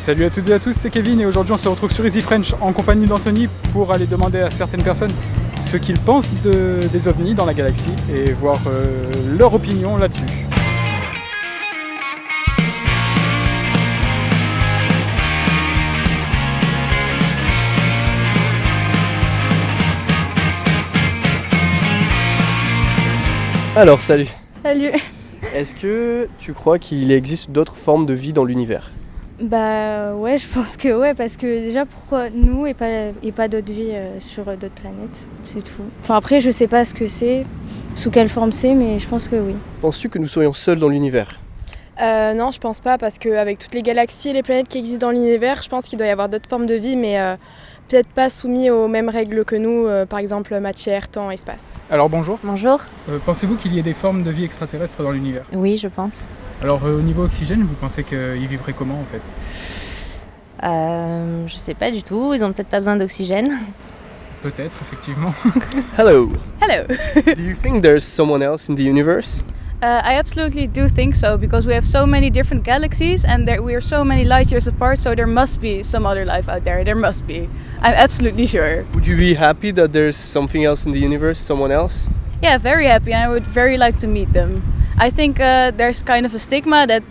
Salut à toutes et à tous, c'est Kevin et aujourd'hui on se retrouve sur Easy French en compagnie d'Anthony pour aller demander à certaines personnes ce qu'ils pensent des ovnis dans la galaxie et voir leur opinion là-dessus. Alors, salut. Salut. Est-ce que tu crois qu'il existe d'autres formes de vie dans l'univers ? Bah ouais, je pense que ouais, parce que déjà pourquoi nous et pas d'autres vies sur d'autres planètes, c'est tout. Enfin après je sais pas ce que c'est, sous quelle forme c'est, mais je pense que oui. Penses-tu que nous serions seuls dans l'univers ? Non, je pense pas, parce qu'avec toutes les galaxies et les planètes qui existent dans l'univers, je pense qu'il doit y avoir d'autres formes de vie, mais peut-être pas soumis aux mêmes règles que nous, par exemple matière, temps, espace. Alors bonjour, Bonjour. Pensez-vous qu'il y ait des formes de vie extraterrestres dans l'univers ? Oui, je pense. Alors au niveau oxygène, vous pensez qu'ils vivraient comment en fait ? Je sais pas du tout. Ils ont peut-être pas besoin d'oxygène. Peut-être, effectivement. Hello. Hello. Do you think there's someone else in the universe ? I absolutely do think so, because we have so many different galaxies and we are so many light years apart, so there must be some other life out there. There must be. I'm absolutely sure. Would you be happy that there's something else in the universe, someone else ? Yeah, very happy, and I would very like to meet them. I think there's kind of a stigma that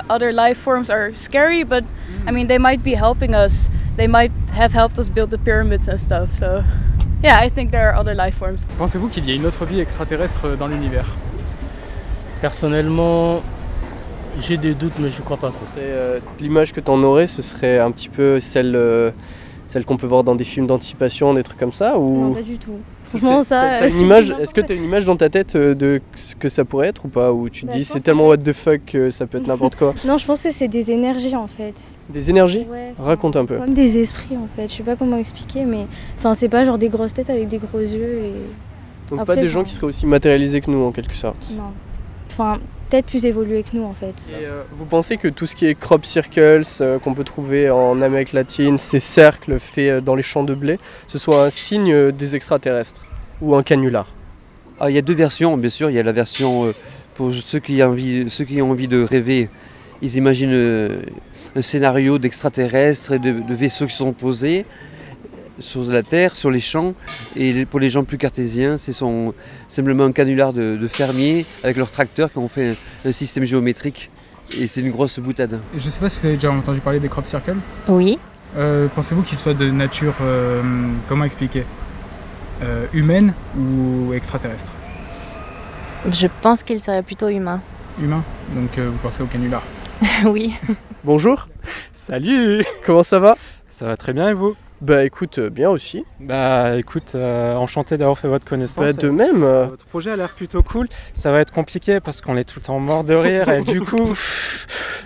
other life forms are scary, but I mean, they might be helping us. They might have helped us build the pyramids and stuff, so yeah, I think there are other life forms. Pensez-vous qu'il y ait une autre vie extraterrestre dans l'univers ? Personnellement, j'ai des doutes, mais je crois pas trop. L'image que tu en aurais, ce serait un petit peu celle qu'on peut voir dans des films d'anticipation, des trucs comme ça ou... Non, pas du tout. Franchement, ça. T'as une image, est-ce que tu as une image dans ta tête de ce que ça pourrait être ou pas ? Ou tu te Bah, dis je c'est pense tellement qu'en what the fuck que ça peut être n'importe quoi ? Non, je pense que c'est des énergies en fait. Des énergies ? Ouais, Raconte un peu. Comme des esprits en fait. Je sais pas comment expliquer, mais enfin c'est pas genre des grosses têtes avec des gros yeux et Donc Après, pas des gens enfin- qui seraient aussi matérialisés que nous en quelque sorte. non. Enfin peut-être plus évolués que nous en fait. Et vous pensez que tout ce qui est crop circles qu'on peut trouver en Amérique latine, ces cercles faits dans les champs de blé, ce soit un signe des extraterrestres ou un canular ? Ah, il y a deux versions, bien sûr. Il y a la version pour ceux qui ont envie de rêver. Ils imaginent un scénario d'extraterrestres et de vaisseaux qui sont posés sur la Terre, sur les champs. Et pour les gens plus cartésiens, c'est simplement un canular de fermiers avec leurs tracteurs qui ont fait un système géométrique. Et c'est une grosse boutade. Et je sais pas si vous avez déjà entendu parler des crop circles. Oui. Pensez-vous qu'ils soient de nature, comment expliquer, humaine ou extraterrestre ? Je pense qu'ils seraient plutôt humains. Humain, donc vous pensez au canular. Oui. Bonjour, Salut, comment ça va ? ça va très bien et vous ? Bah écoute, bien aussi. Bah écoute, enchanté d'avoir fait votre connaissance. Bah, de même. Votre projet a l'air plutôt cool. Ça va être compliqué parce qu'on est tout le temps mort de rire et du coup,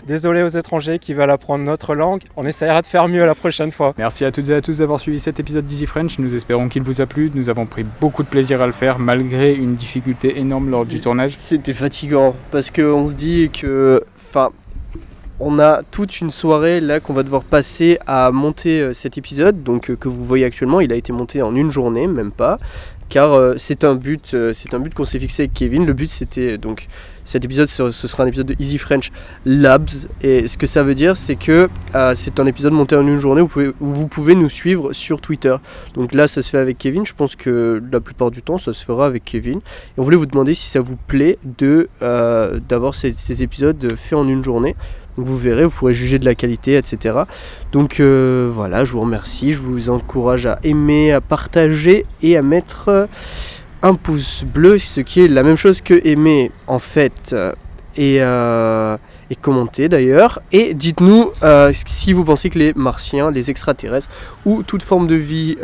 désolé aux étrangers qui veulent apprendre notre langue. On essaiera de faire mieux la prochaine fois. Merci à toutes et à tous d'avoir suivi cet épisode d'Easy French. Nous espérons qu'il vous a plu. Nous avons pris beaucoup de plaisir à le faire malgré une difficulté énorme lors du tournage. C'était fatigant parce qu'on se dit que... Enfin, on a toute une soirée là qu'on va devoir passer à monter cet épisode, donc que vous voyez actuellement, il a été monté en une journée, même pas, car c'est un but qu'on s'est fixé avec Kevin. Le but c'était donc cet épisode, ce sera un épisode de Easy French Labs, et ce que ça veut dire c'est que c'est un épisode monté en une journée où vous pouvez nous suivre sur Twitter. Donc là ça se fait avec Kevin, je pense que la plupart du temps ça se fera avec Kevin, et on voulait vous demander si ça vous plaît d'avoir ces épisodes faits en une journée. Donc vous verrez, vous pourrez juger de la qualité, etc. Donc voilà, je vous remercie, je vous encourage à aimer, à partager et à mettre un pouce bleu, ce qui est la même chose que aimer en fait, et commenter d'ailleurs. Et dites-nous si vous pensez que les martiens, les extraterrestres ou toute forme de vie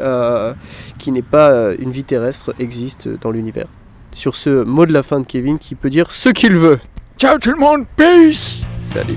qui n'est pas une vie terrestre existe dans l'univers. Sur ce mot de la fin de Kevin qui peut dire ce qu'il veut. Ciao tout le monde, peace ! Salut.